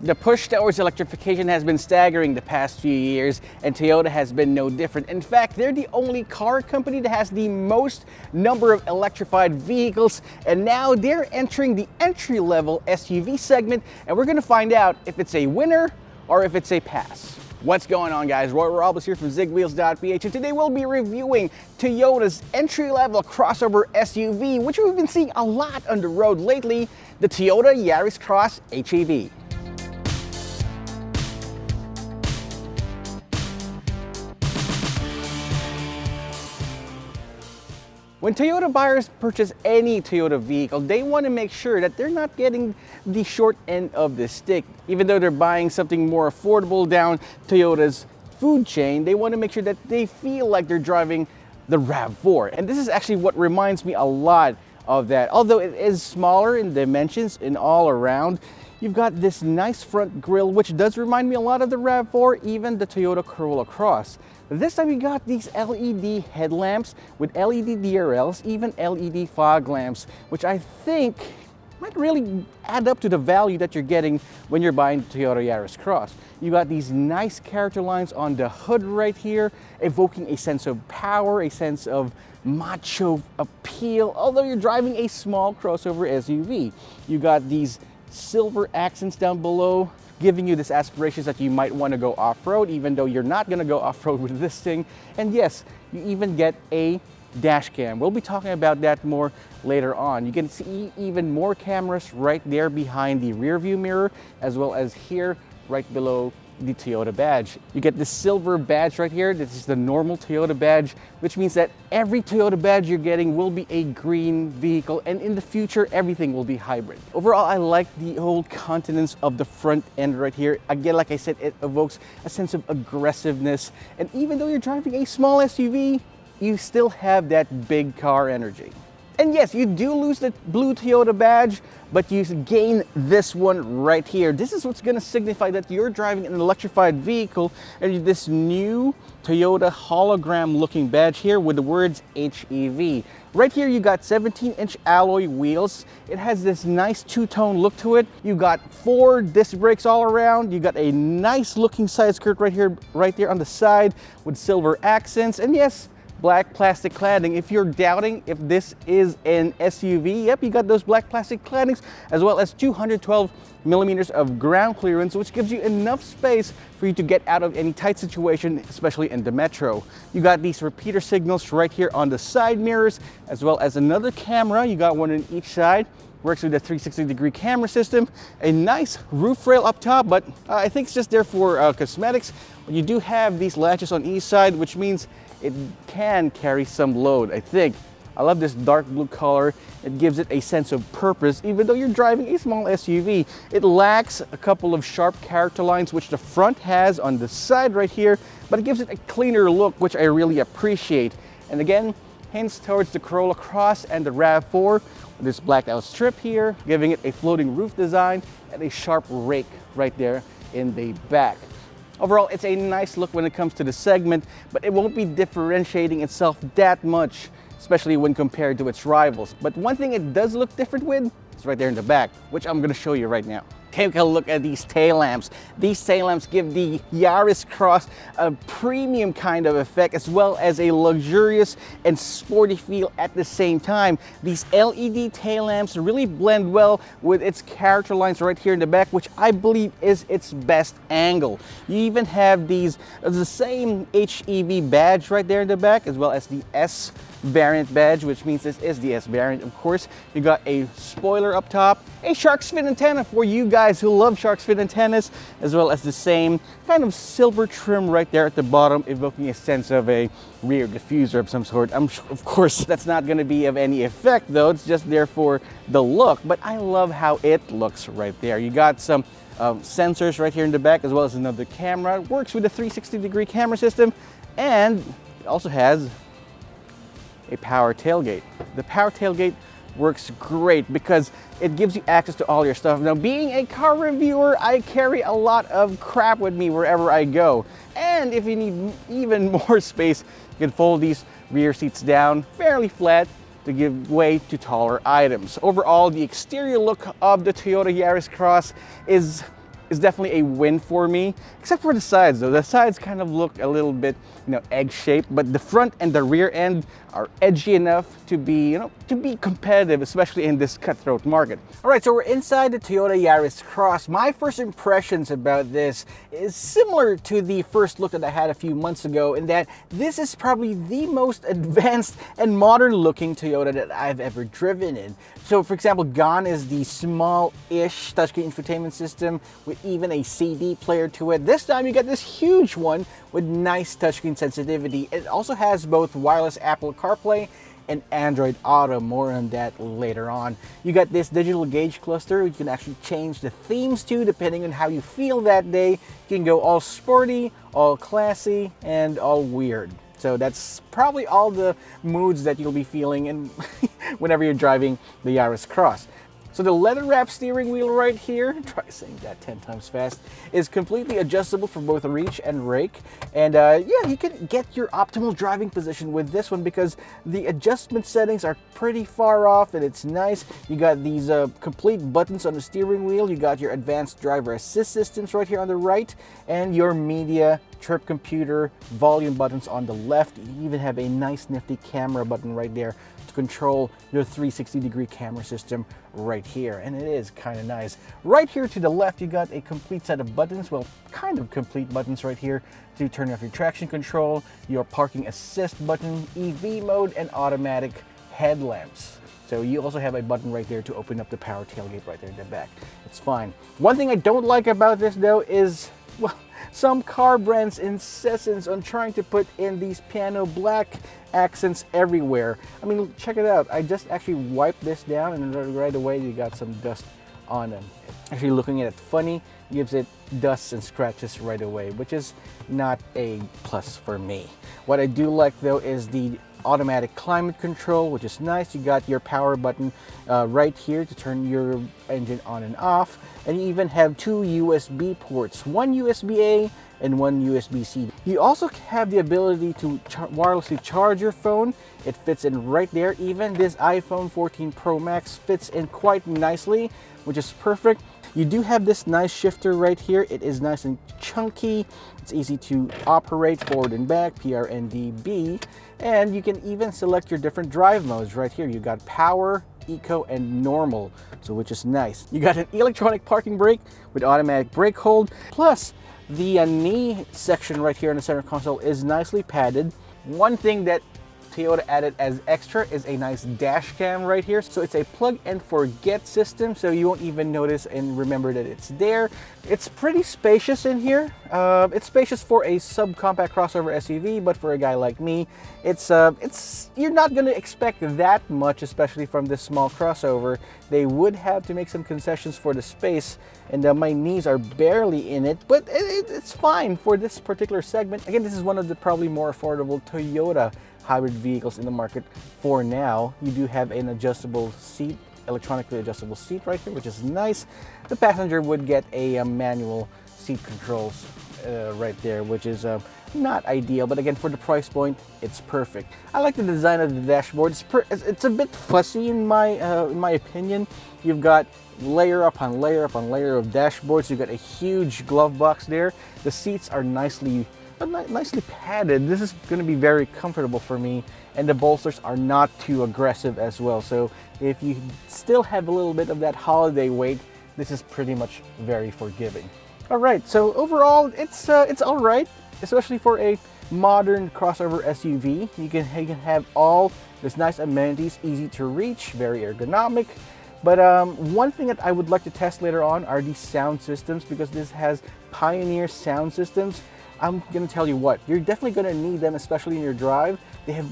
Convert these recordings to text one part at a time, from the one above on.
The push towards electrification has been staggering the past few years, and Toyota has been no different. In fact, they're the only car company that has the most number of electrified vehicles, and now they're entering the entry-level SUV segment, and we're going to find out if it's a winner or if it's a pass. What's going on, guys? Roy Robles here from Zigwheels.Ph, and today we'll be reviewing Toyota's entry-level crossover SUV, which we've been seeing a lot on the road lately, the Toyota Yaris Cross HEV. When Toyota buyers purchase any Toyota vehicle, they want to make sure that they're not getting the short end of the stick. Even though they're buying something more affordable down Toyota's food chain, they want to make sure that they feel like they're driving the RAV4. And this is actually what reminds me a lot of that. Although it is smaller in dimensions and all around, you've got this nice front grille, which does remind me a lot of the RAV4, even the Toyota Corolla Cross. This time we got these LED headlamps with LED DRLs, even LED fog lamps, which I think might really add up to the value that you're getting when you're buying the Toyota Yaris Cross. You got these nice character lines on the hood right here, evoking a sense of power, a sense of macho appeal, although you're driving a small crossover SUV. You got these silver accents down below, giving you this aspirations that you might want to go off-road, even though you're not going to go off-road with this thing. And yes, you even get a dash cam. We'll be talking about that more later on. You can see even more cameras right there behind the rear view mirror, as well as here right below the Toyota badge. You get this silver badge right here. This is the normal Toyota badge, which means that every Toyota badge you're getting will be a green vehicle, and in the future everything will be hybrid. Overall, I like the whole countenance of the front end right here. Again, like I said, it evokes a sense of aggressiveness, and even though you're driving a small SUV, you still have that big car energy. And yes, you do lose the blue Toyota badge, but you gain this one right here. This is what's going to signify that you're driving an electrified vehicle, and this new Toyota hologram looking badge here with the words HEV. Right here you got 17-inch alloy wheels. It has this nice two-tone look to it. You got 4 disc brakes all around. You got a nice looking side skirt right here, right there on the side with silver accents. And yes, black plastic cladding. If you're doubting if this is an SUV, yep, you got those black plastic claddings, as well as 212 millimeters of ground clearance, which gives you enough space for you to get out of any tight situation, especially in the metro. You got these repeater signals right here on the side mirrors, as well as another camera. You got one on each side. Works with a 360-degree camera system. A nice roof rail up top, but I think it's just there for cosmetics. You do have these latches on each side, which means it can carry some load, I think. I love this dark blue color. It gives it a sense of purpose, even though you're driving a small SUV. It lacks a couple of sharp character lines, which the front has on the side right here, but it gives it a cleaner look, which I really appreciate. And again, hints towards the Corolla Cross and the RAV4. This blacked out strip here, giving it a floating roof design and a sharp rake right there in the back. Overall, it's a nice look when it comes to the segment, but it won't be differentiating itself that much, especially when compared to its rivals. But one thing it does look different with is right there in the back, which I'm going to show you right now. Take a look at these tail lamps. These tail lamps give the Yaris Cross a premium kind of effect, as well as a luxurious and sporty feel at the same time. These LED tail lamps really blend well with its character lines right here in the back, which I believe is its best angle. You even have the same HEV badge right there in the back, as well as the S variant badge, which means this is the S variant, of course. You got a spoiler up top, a shark's fin antenna for you guys who love shark's fin antennas, as well as the same kind of silver trim right there at the bottom, evoking a sense of a rear diffuser of some sort. Of course, that's not going to be of any effect though, it's just there for the look, but I love how it looks right there. You got some sensors right here in the back, as well as another camera. It works with a 360-degree camera system, and it also has a power tailgate. The power tailgate works great because it gives you access to all your stuff. Now, being a car reviewer, I carry a lot of crap with me wherever I go. And if you need even more space, you can fold these rear seats down fairly flat to give way to taller items. Overall, the exterior look of the Toyota Yaris Cross is is definitely a win for me, except for the sides though. The sides kind of look a little bit, egg-shaped, but the front and the rear end are edgy enough to be, to be competitive, especially in this cutthroat market. All right, so we're inside the Toyota Yaris Cross. My first impressions about this is similar to the first look that I had a few months ago, in that this is probably the most advanced and modern looking Toyota that I've ever driven in. So for example, gone is the small-ish touchscreen infotainment system with even a CD player to it. This time you get this huge one with nice touchscreen sensitivity. It also has both wireless Apple CarPlay and Android Auto. More on that later on. You got this digital gauge cluster. You can actually change the themes to depending on how you feel that day. You can go all sporty, all classy, and all weird. So that's probably all the moods that you'll be feeling in whenever you're driving the Yaris Cross. So the leather-wrapped steering wheel right here, try saying that 10 times fast, is completely adjustable for both reach and rake. And yeah, you can get your optimal driving position with this one because the adjustment settings are pretty far off and it's nice. You got these complete buttons on the steering wheel. You got your advanced driver assist systems right here on the right and your media, trip computer, volume buttons on the left. You even have a nice nifty camera button right there to control your 360-degree camera system right here, and it is kind of nice. Right here to the left, you got a complete set of buttons, well, kind of complete buttons right here to turn off your traction control, your parking assist button, EV mode, and automatic headlamps. So you also have a button right there to open up the power tailgate right there in the back. It's fine. One thing I don't like about this though is, well, some car brands' insistence on trying to put in these piano black accents everywhere. I mean, check it out. I just actually wiped this down and right away you got some dust on them. Actually looking at it funny, gives it dust and scratches right away, which is not a plus for me. What I do like though is the automatic climate control, which is nice. You got your power button right here to turn your engine on and off, and you even have two USB ports, one USB-A and one USB-C. You also have the ability to wirelessly charge your phone. It fits in right there. Even this iPhone 14 Pro Max fits in quite nicely, which is perfect. You do have this nice shifter right here. It is nice and chunky. It's easy to operate forward and back, PRNDB. And you can even select your different drive modes right here. You got power, eco, and normal, so which is nice. You got an electronic parking brake with automatic brake hold. Plus, the knee section right here in the center console is nicely padded. One thing that Toyota added as extra is a nice dash cam right here. So it's a plug and forget system, so you won't even notice and remember that it's there. It's pretty spacious in here. It's spacious for a subcompact crossover SUV, but for a guy like me, it's you're not gonna expect that much, especially from this small crossover. They would have to make some concessions for the space, and my knees are barely in it, but it's fine for this particular segment. Again, this is one of the probably more affordable Toyota hybrid vehicles in the market for now. You do have an adjustable seat, electronically adjustable seat right here, which is nice. The passenger would get a manual seat controls right there, which is not ideal, but again, for the price point, it's perfect. I like the design of the dashboard. It's a bit fussy in my opinion. You've got layer upon layer upon layer of dashboards. You've got a huge glove box there. The seats are nicely padded. This is going to be very comfortable for me, and the bolsters are not too aggressive as well. So if you still have a little bit of that holiday weight, this is pretty much very forgiving. All right, so overall, it's all right, especially for a modern crossover SUV. You can have all this nice amenities, easy to reach, very ergonomic. But one thing that I would like to test later on are these sound systems, because this has Pioneer sound systems. I'm gonna tell you what, you're definitely gonna need them, especially in your drive. They have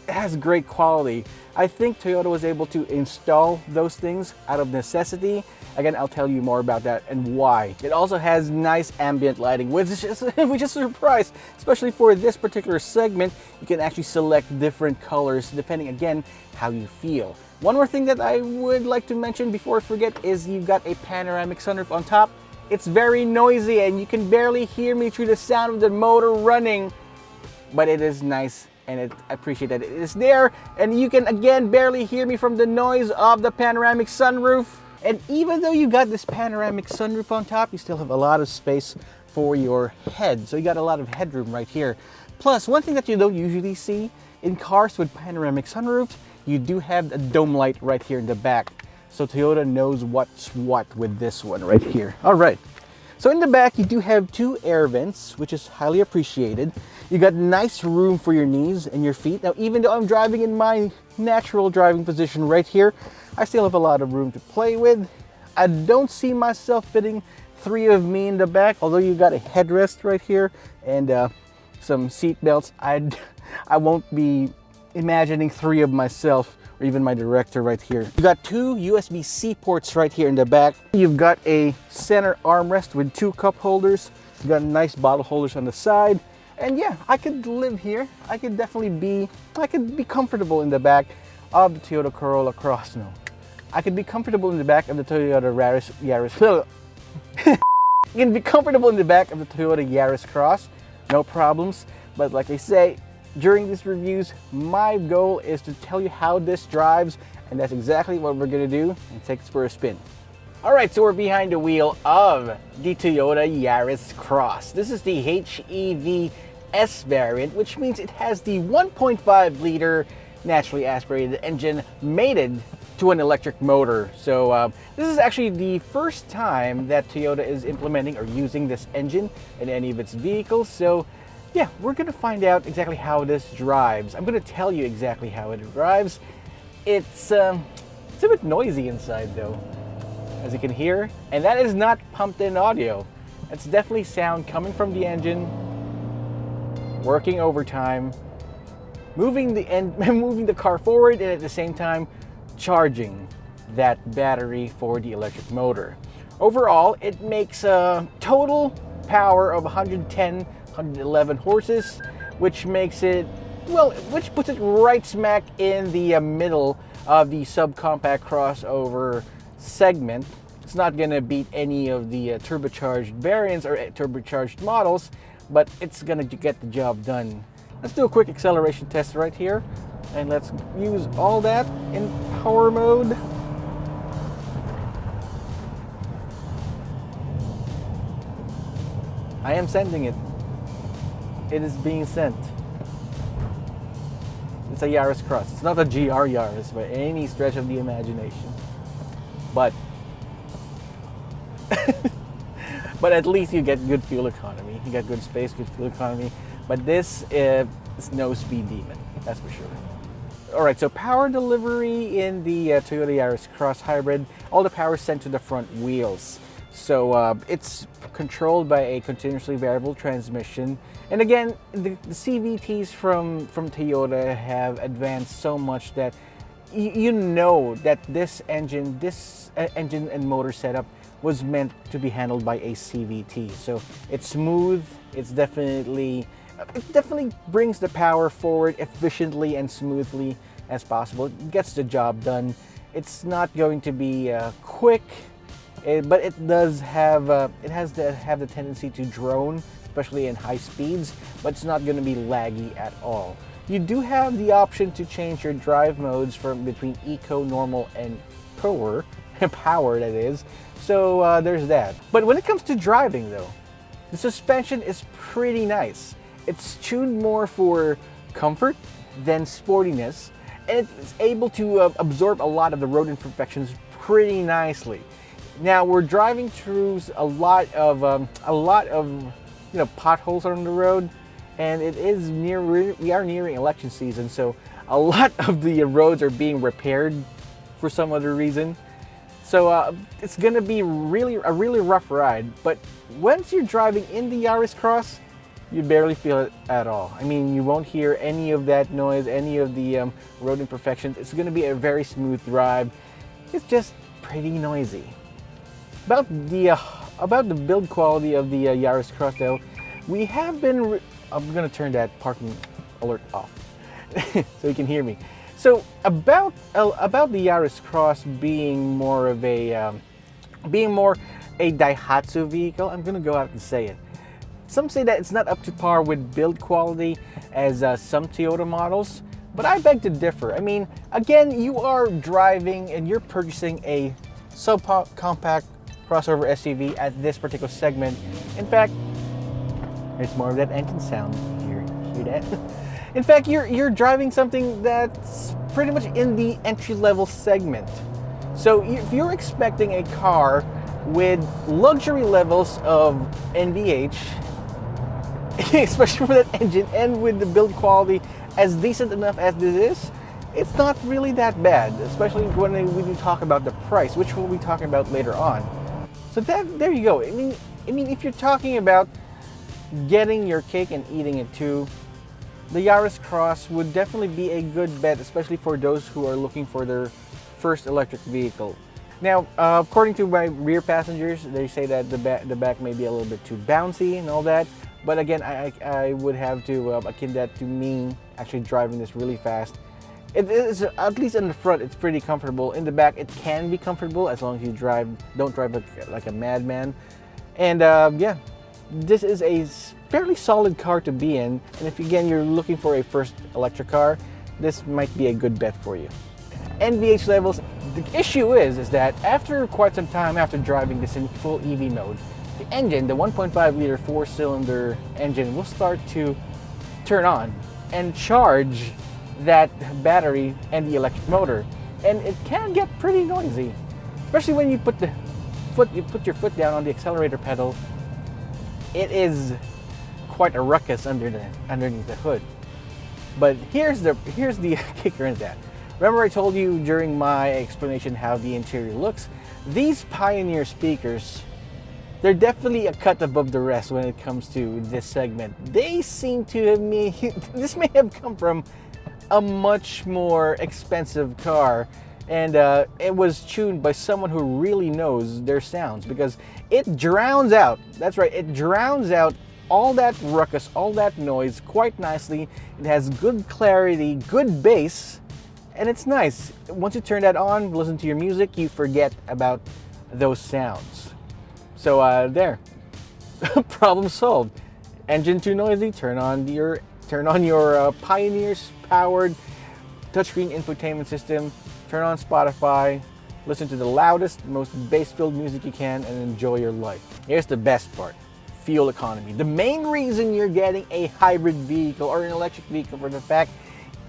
it has great quality. I think Toyota was able to install those things out of necessity. Again, I'll tell you more about that and why. It also has nice ambient lighting, which is a surprise, especially for this particular segment. You can actually select different colors depending, again, how you feel. One more thing that I would like to mention before I forget is you've got a panoramic sunroof on top. It's very noisy and you can barely hear me through the sound of the motor running, but it is nice and I appreciate that it is there, and you can again barely hear me from the noise of the panoramic sunroof. And even though you got this panoramic sunroof on top, you still have a lot of space for your head. So you got a lot of headroom right here. Plus, one thing that you don't usually see in cars with panoramic sunroofs, you do have a dome light right here in the back. So Toyota knows what's what with this one right here. All right. So in the back, you do have 2 air vents, which is highly appreciated. You got nice room for your knees and your feet. Now, even though I'm driving in my natural driving position right here, I still have a lot of room to play with. I don't see myself fitting 3 of me in the back, although you got a headrest right here and some seat belts. I won't be imagining 3 of myself or even my director right here. You got 2 USB-C ports right here in the back. You've got a center armrest with 2 cup holders. You got nice bottle holders on the side. And yeah, I could live here. I could be comfortable in the back of the Toyota Corolla Cross. No, I could be comfortable in the back of the Toyota Yaris. You can be comfortable in the back of the Toyota Yaris Cross, no problems. But like I say, during these reviews, my goal is to tell you how this drives, and that's exactly what we're gonna do, and take this for a spin. All right, so we're behind the wheel of the Toyota Yaris Cross. This is the HEV S variant, which means it has the 1.5 liter naturally aspirated engine mated to an electric motor. So this is actually the first time that Toyota is implementing or using this engine in any of its vehicles. So yeah, we're gonna find out exactly how this drives. I'm gonna tell you exactly how it drives. It's a bit noisy inside though, as you can hear, and that is not pumped in audio. It's definitely sound coming from the engine, working overtime, moving the car forward, and at the same time charging that battery for the electric motor. Overall, it makes a total power of 111 horses, which makes it, well, which puts it right smack in the middle of the subcompact crossover segment. It's not gonna beat any of the turbocharged variants or turbocharged models, but it's gonna get the job done. Let's do a quick acceleration test right here, and let's use all that in power mode. I am sending it. It is being sent. It's a Yaris Cross. It's not a GR Yaris by any stretch of the imagination. But but at least you get good fuel economy. You get good space, good fuel economy. But this is no speed demon, that's for sure. All right, so power delivery in the Toyota Yaris Cross Hybrid, all the power is sent to the front wheels. So it's controlled by a continuously variable transmission. And again, the CVTs from Toyota have advanced so much that you know that this engine and motor setup was meant to be handled by a CVT. So it's smooth, it definitely brings the power forward efficiently and smoothly as possible. It gets the job done. It's not going to be quick, but it does have the tendency to drone, especially in high speeds, but it's not going to be laggy at all. You do have the option to change your drive modes from between eco, normal, and power that is. So there's that. But when it comes to driving though, the suspension is pretty nice. It's tuned more for comfort than sportiness, and it's able to absorb a lot of the road imperfections pretty nicely. Now we're driving through a lot of potholes on the road, and we are nearing election season, so a lot of the roads are being repaired for some other reason. So it's gonna be a really rough ride. But once you're driving in the Yaris Cross, you barely feel it at all. I mean, you won't hear any of that noise, any of the road imperfections. It's gonna be a very smooth drive. It's just pretty noisy. About the build quality of the Yaris Cross though, we have been, I'm gonna turn that parking alert off so you can hear me. So about the Yaris Cross being more a Daihatsu vehicle, I'm gonna go out and say it. Some say that it's not up to par with build quality as some Toyota models, but I beg to differ. I mean, again, you are driving and you're purchasing a subcompact crossover SUV at this particular segment. In fact, there's more of that engine sound. Hear that? In fact, you're driving something that's pretty much in the entry-level segment. So if you're expecting a car with luxury levels of NVH, especially for that engine, and with the build quality as decent enough as this is, it's not really that bad, especially when we talk about the price, which we'll be talking about later on. So there you go. I mean, if you're talking about getting your cake and eating it too, the Yaris Cross would definitely be a good bet, especially for those who are looking for their first electric vehicle. Now, according to my rear passengers, they say that the back may be a little bit too bouncy and all that. But again, I would have to akin that to me actually driving this really fast. It is, at least in the front, it's pretty comfortable. In the back, it can be comfortable as long as you don't drive like a madman. And yeah, this is a fairly solid car to be in. And if again you're looking for a first electric car, this might be a good bet for you. NVH levels, the issue is that after quite some time after driving this in full EV mode, the engine, the 1.5 liter 4-cylinder engine, will start to turn on and charge that battery and the electric motor, and it can get pretty noisy, especially when you put your foot down on the accelerator pedal. It is quite a ruckus underneath the hood. But here's the kicker in that. Remember I told you during my explanation how the interior looks? These Pioneer speakers, they're definitely a cut above the rest when it comes to this segment. They seem to have this may have come from a much more expensive car, and it was tuned by someone who really knows their sounds, because it drowns out, that's right, it drowns out all that ruckus, all that noise quite nicely. It has good clarity, good bass, and it's nice. Once you turn that on, listen to your music, you forget about those sounds. So there, problem solved. Engine too noisy, turn on your Pioneer's powered touchscreen infotainment system, turn on Spotify, listen to the loudest, most bass-filled music you can, and enjoy your life. Here's the best part: fuel economy. The main reason you're getting a hybrid vehicle or an electric vehicle, for the fact,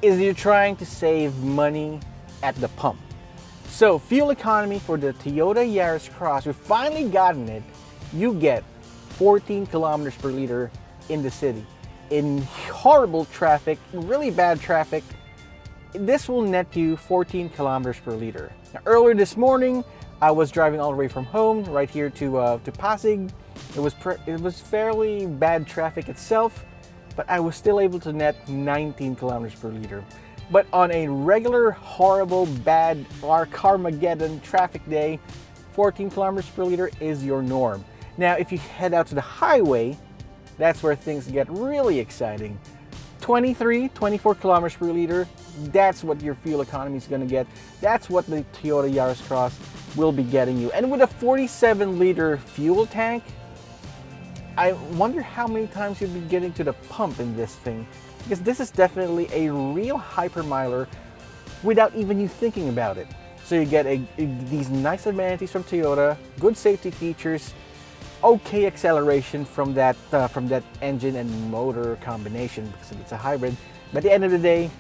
is you're trying to save money at the pump. So fuel economy for the Toyota Yaris Cross, we've finally gotten it. You get 14 kilometers per liter in the city. In horrible traffic, really bad traffic, this will net you 14 kilometers per liter. Now, earlier this morning, I was driving all the way from home right here to Pasig. It was fairly bad traffic itself, but I was still able to net 19 kilometers per liter. But on a regular, horrible, bad, Carmageddon traffic day, 14 kilometers per liter is your norm. Now, if you head out to the highway, that's where things get really exciting. 24 kilometers per liter, that's what your fuel economy is going to get. That's what the Toyota Yaris Cross will be getting you. And with a 47-liter fuel tank, I wonder how many times you'll be getting to the pump in this thing, because this is definitely a real hypermiler without even you thinking about it. So you get these nice amenities from Toyota, good safety features, okay acceleration from that engine and motor combination, because it's a hybrid. But at the end of the day,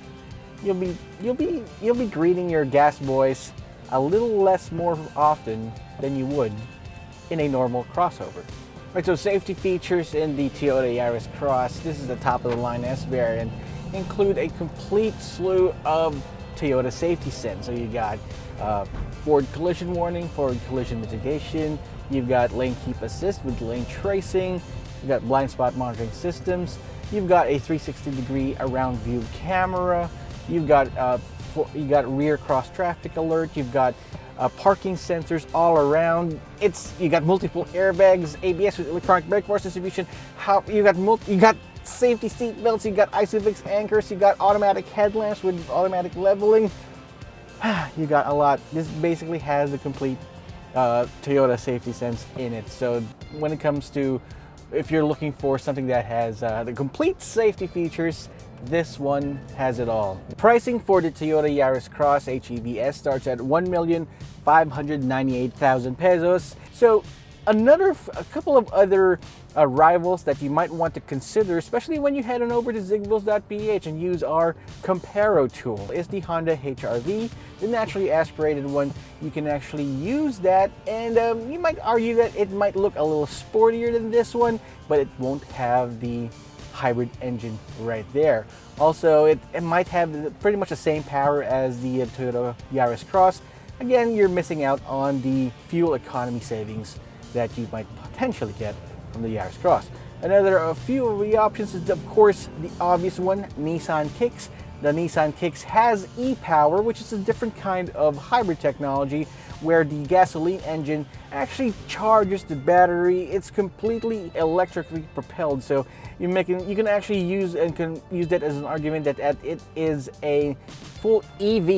you'll be greeting your gas boys a little less more often than you would in a normal crossover. Right, so safety features in the Toyota Yaris Cross, this is the top of the line S variant, include a complete slew of Toyota safety sense. So you got forward collision warning, forward collision mitigation, you've got lane keep assist with lane tracing, you've got blind spot monitoring systems, you've got a 360-degree around view camera, you've got rear cross traffic alert, you've got parking sensors all around. You got multiple airbags, ABS with electronic brake force distribution. You got safety seat belts. You got ISOFIX anchors. You got automatic headlamps with automatic leveling. You got a lot. This basically has the complete Toyota safety sense in it. So when it comes to, if you're looking for something that has the complete safety features, this one has it all. Pricing for the Toyota Yaris Cross HEV starts at 598,000 pesos. So a couple of other rivals that you might want to consider, especially when you head on over to Zigwheels.Ph and use our Comparo tool, is the Honda HR-V, the naturally aspirated one. You can actually use that, and you might argue that it might look a little sportier than this one, but it won't have the hybrid engine right there. Also, it might have pretty much the same power as the Toyota Yaris Cross. Again, you're missing out on the fuel economy savings that you might potentially get from the Yaris Cross. Another few of the options is, of course, the obvious one, Nissan Kicks. The Nissan Kicks has e-Power, which is a different kind of hybrid technology where the gasoline engine actually charges the battery. It's completely electrically propelled, so you can actually use that as an argument that it is a full EV.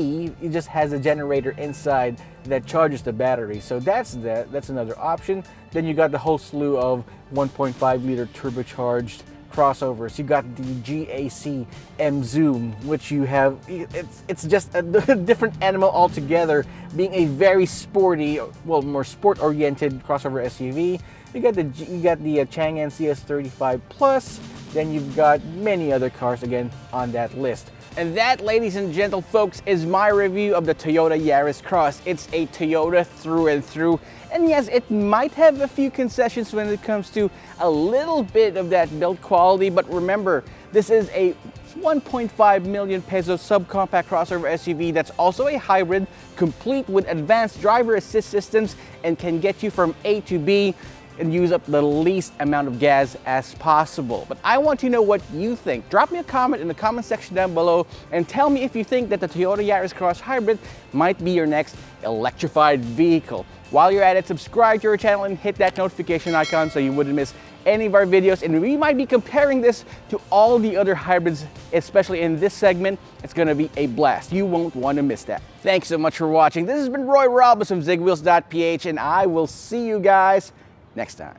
It just has a generator inside that charges the battery. So that's another option. Then you got the whole slew of 1.5 liter turbocharged crossovers. You got the GAC M Zoom, which you have, it's just a different animal altogether, being a very sporty, well, more sport oriented crossover SUV. You got the Chang'an CS35 Plus. Then you've got many other cars again on that list. And that, ladies and gentle folks, is my review of the Toyota Yaris Cross. It's a Toyota through and through. And yes, it might have a few concessions when it comes to a little bit of that build quality, but remember, this is a 1.5 million peso subcompact crossover SUV that's also a hybrid, complete with advanced driver assist systems, and can get you from A to B and use up the least amount of gas as possible. But I want to know what you think. Drop me a comment in the comment section down below and tell me if you think that the Toyota Yaris Cross Hybrid might be your next electrified vehicle. While you're at it, subscribe to our channel and hit that notification icon so you wouldn't miss any of our videos. And we might be comparing this to all the other hybrids, especially in this segment. It's gonna be a blast. You won't want to miss that. Thanks so much for watching. This has been Roy Robles from Zigwheels.Ph, and I will see you guys next time.